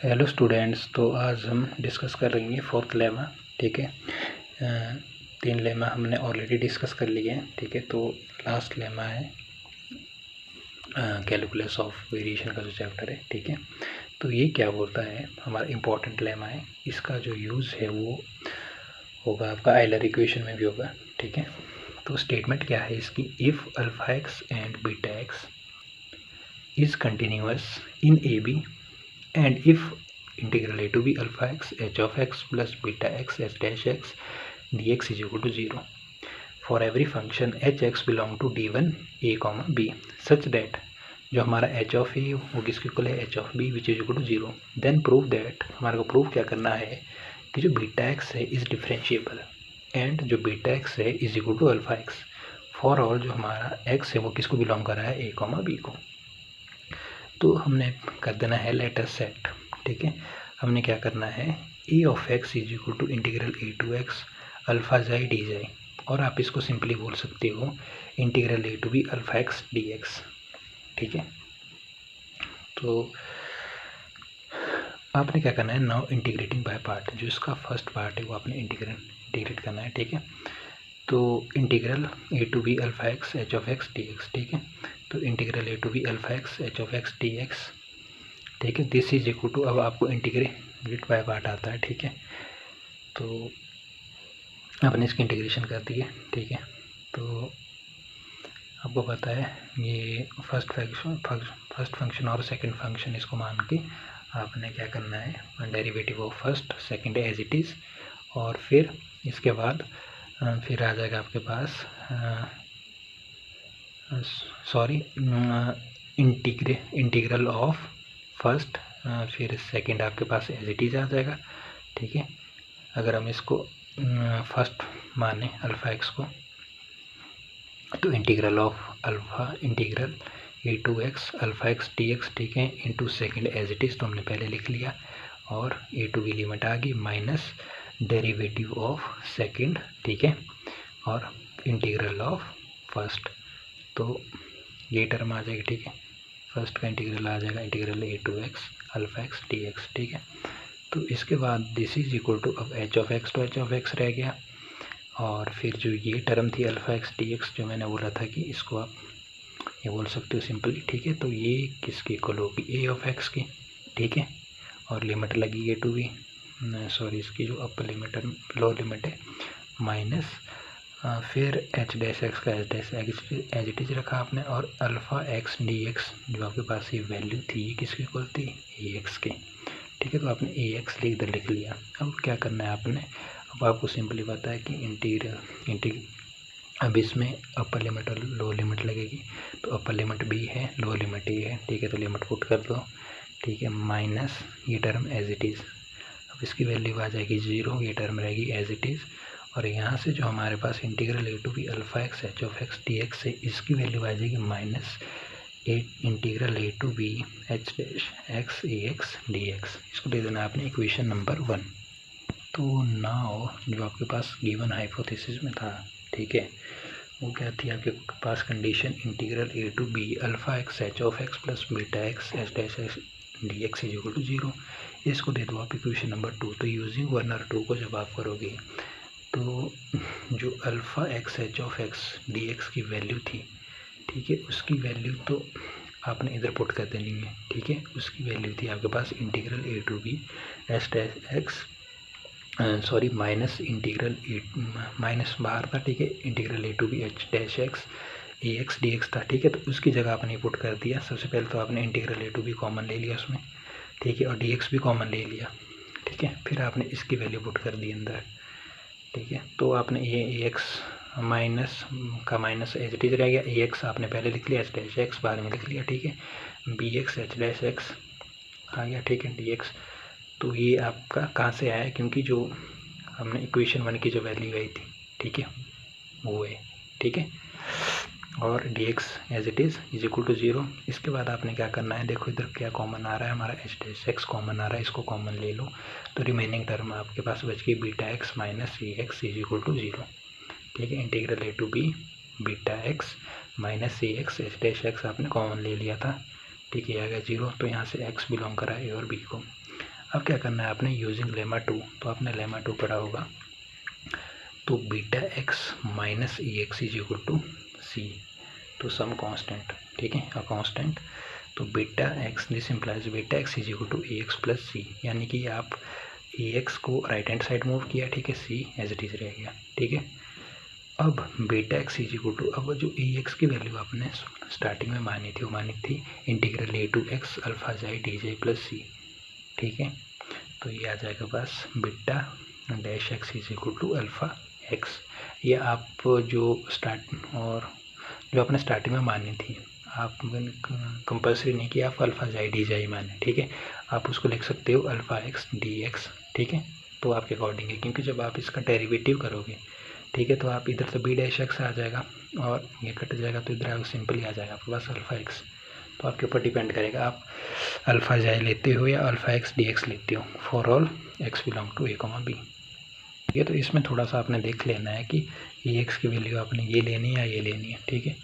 Hello students, तो आज हम डिस्कस करेंगे फोर्थ लेमा। ठीक है, 3 लेमा हमने ऑलरेडी डिस्कस कर लिए हैं। ठीक है, तो लास्ट लेमा है कैलकुलस ऑफ वेरिएशन का जो चैप्टर है। ठीक है, तो ये क्या बोलता है, हमारा इम्पोर्टेंट लेमा है। इसका जो यूज़ है वो होगा आपका आयलर इक्वेशन में भी होगा। ठीक है, तो स्टेटमेंट क्या है इसकी, if alpha x and beta x is continuous in a b and if integral a to b alpha x h of x plus beta x h dash x dx is equal to 0 for every function hx belong to d1 a comma b such that जो हमारा h of a वो किसके equal है, h of b which is equal to 0, then prove that हमारे को prove क्या करना है कि जो बीटा x है इज डिफरेंशिएबल एंड जो बीटा x है is equal to alpha x for all जो हमारा x है वो किसको बिलोंग कर रहा है, a कॉमा b को। तो हमने कर देना है लेटर सेट। ठीक है, हमने क्या करना है, a of x is equal to integral a to x alpha जाई डी जाई, और आप इसको सिंपली बोल सकते हो integral a to b alpha x d x. ठीक है, तो आपने क्या करना है, नाउ इंटीग्रेटिंग बाय पार्ट, जो इसका फर्स्ट पार्ट है वो आपने इंटीग्रेट करना है। ठीक है, तो integral a to b alpha x h of x d x. ठीक है, तो integral a to b alpha x h of x d x. ठीक है, दिस इज इक्वल टू, अब आपको इंटीग्रेट बाय पार्ट आता है। ठीक है, तो आपने इसकी इंटीग्रेशन कर दी है। ठीक है, तो आपको पता है ये फर्स्ट फंक्शन और सेकंड फंक्शन, इसको मान के आपने क्या करना है, derivative of first second as it is, और फिर इसके बाद फिर आ जाएगा आपके पास इंटीग्रल ऑफ फर्स्ट, फिर सेकंड आपके पास एज इट इज़ आ जाएगा। ठीक है, अगर हम इसको फर्स्ट माने अल्फ़ा एक्स को, तो integral of alpha integral a to x alpha x d x. ठीक है, into second as it is, तो हमने पहले लिख लिया, और ए टू की लिमिट आ गई माइनस डेरिवेटिव ऑफ सेकेंड। ठीक है, और इंटीग्रल ऑफ फर्स्ट, तो ये टर्म आ जाएगी। ठीक है, फर्स्ट का इंटीग्रल आ जाएगा integral a to x alpha x d x. ठीक है, तो इसके बाद दिस इज इक्वल टू, अब एच ऑफ एक्स तो एच ऑफ एक्स रह गया, और फिर जो ये टर्म थी अल्फा एक्स डी एक्स, जो मैंने बोला था कि इसको आप ये बोल सकते हो सिंपली। ठीक है, तो ये किसकी इक्वल होगी, ए ऑफ एक्स की। ठीक है, और लिमिट लगी ए टू बी, सॉरी इसकी जो अपर लिमिट लोअर लिमिट है, माइनस फिर एच डैश एक्स का h dash as it is रखा आपने, और अल्फ़ा एक्स डी एक्स जो आपके पास ये वैल्यू थी ये किसकी इक्वल थी, ए एक्स के। ठीक है, तो आपने ए एक्स लिख लिया। अब क्या करना है आपने, अब आपको सिंपली पता है कि इंटीग्रल अब इसमें अपर लिमिट और लोअर लिमिट लगेगी, तो अपर लिमिट बी है, लोअर लिमिट ए है। ठीक है, तो लिमिट पुट कर दो। ठीक है, माइनस ये टर्म एज इट इज़, अब इसकी वैल्यू आ जाएगी 0, ये टर्म रहेगी एज इट इज़, और यहाँ से जो हमारे पास integral a to b alpha x h of x d x है, इसकी वैल्यू आ जाएगी minus integral a to b h dash x a x d x. इसको दे देना आपने इक्वेशन नंबर 1। तो नाउ जो आपके पास गिवन हाइपोथेसिस में था, ठीक है, वो क्या थी आपके पास condition, integral a to b alpha x h of x plus beta x h dash x d x is equal to 0। इसको दे दो आप इक्वेशन नंबर 2। तो यूजिंग 1 और 2 को जब आप करोगे, तो जो alpha x h of x d x की वैल्यू थी, ठीक है, उसकी वैल्यू तो आपने इधर पुट कर देनी है। ठीक है, उसकी वैल्यू थी आपके पास integral a to b h dash x, sorry minus integral a minus बाहर था। ठीक है, integral a to b h dash x a x d x था। ठीक है, तो उसकी जगह आपने पुट कर दिया। सबसे पहले तो आपने integral a to b common ले लिया उसमें। ठीक है, और डी एक्स भी कॉमन ले लिया। ठीक है, फिर आपने इसकी वैल्यू पुट कर दी अंदर। ठीक है, तो आपने ये ए एक्स माइनस का माइनस एच इट इज रह गया, ए एक्स आपने पहले लिख लिया, एच डैश एक्स बाद में लिख लिया। ठीक है, b x h dash x आ गया। ठीक है, डी एक्स, तो ये आपका कहाँ से आया, क्योंकि जो हमने इक्वेशन 1 की जो वैल्यू आई थी, ठीक है, वो है। ठीक है, और d x as it is equal to 0। इसके बाद आपने क्या करना है, देखो इधर क्या कॉमन आ रहा है, हमारा एच डैश एक्स कॉमन आ रहा है, इसको कॉमन ले लो, तो रिमेनिंग टर्म आपके पास बच गई beta x minus c x is equal to 0। ठीक है, integral a to b beta x minus c x h dash x आपने कॉमन ले लिया था। ठीक है, आ गया 0, तो यहाँ से एक्स बिलोंग करा ए और बी को। अब क्या करना है आपने, यूजिंग लेमा 2, तो आपने लेमा 2 पढ़ा होगा, तो beta x minus e x is equal to c, तो सम कांस्टेंट, ठीक है, अ कांस्टेंट, तो beta x, this implies beta x is equal to a x plus c, यानी कि आप ए एक्स को राइट हैंड साइड मूव किया, ठीक है, सी एज इट इज रह गया, ठीक है। अब beta x is equal to, अब जो ए एक्स की वैल्यू आपने स्टार्टिंग में मानी थी, वो मानी थी integral a to x alpha जाई डी जाई प्लस सी, ठीक है। तो ये आ जाएगा बस beta dash x is equal to alpha x, ये आप जो आपने स्टार्टिंग में मानी थी, आप कंपल्सरी नहीं कि आप अल्फा जाई डी जाई माने, ठीक है, आप उसको लिख सकते हो अल्फा एक्स डी एक्स, ठीक है, तो आपके अकॉर्डिंग है, क्योंकि जब आप इसका डेरिवेटिव करोगे, ठीक है, तो आप इधर से बी डैश एक्स आ जाएगा और ये कट जाएगा, तो इधर सिंपल ही आ जाएगा आपके पास अल्फा एक्स, तो आपके ऊपर डिपेंड करेगा आप अल्फा जाई लेते हो या अल्फा एक्स डी एक्स लेते हो, for all x belong to a comma b, ठीक है। तो इसमें थोड़ा सा आपने देख लेना है कि ए एक्स की वैल्यू आपने ये लेनी है या ये लेनी है, ठीक है।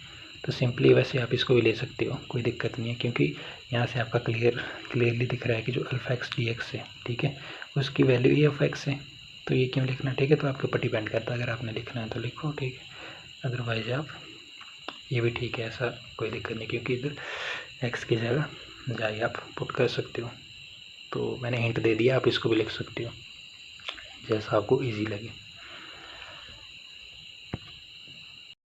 तो सिंपली वैसे आप इसको भी ले सकते हो, कोई दिक्कत नहीं है, क्योंकि यहाँ से आपका क्लियरली दिख रहा है कि जो अल्फा एक्स डी एक्स है, ठीक है, उसकी वैल्यू ए ऑफ एक्स है, तो ये क्यों लिखना, ठीक है। तो आपके ऊपर डिपेंड करता है, अगर आपने लिखना है तो लिखो, ठीक है, अदरवाइज आप ये भी ठीक है, ऐसा कोई दिक्कत नहीं, क्योंकि इधर एक्स की जगह जाए आप पुट कर सकते हो। तो मैंने हिंट दे दिया, आप इसको भी लिख सकते हो जैसा आपको ईजी लगे।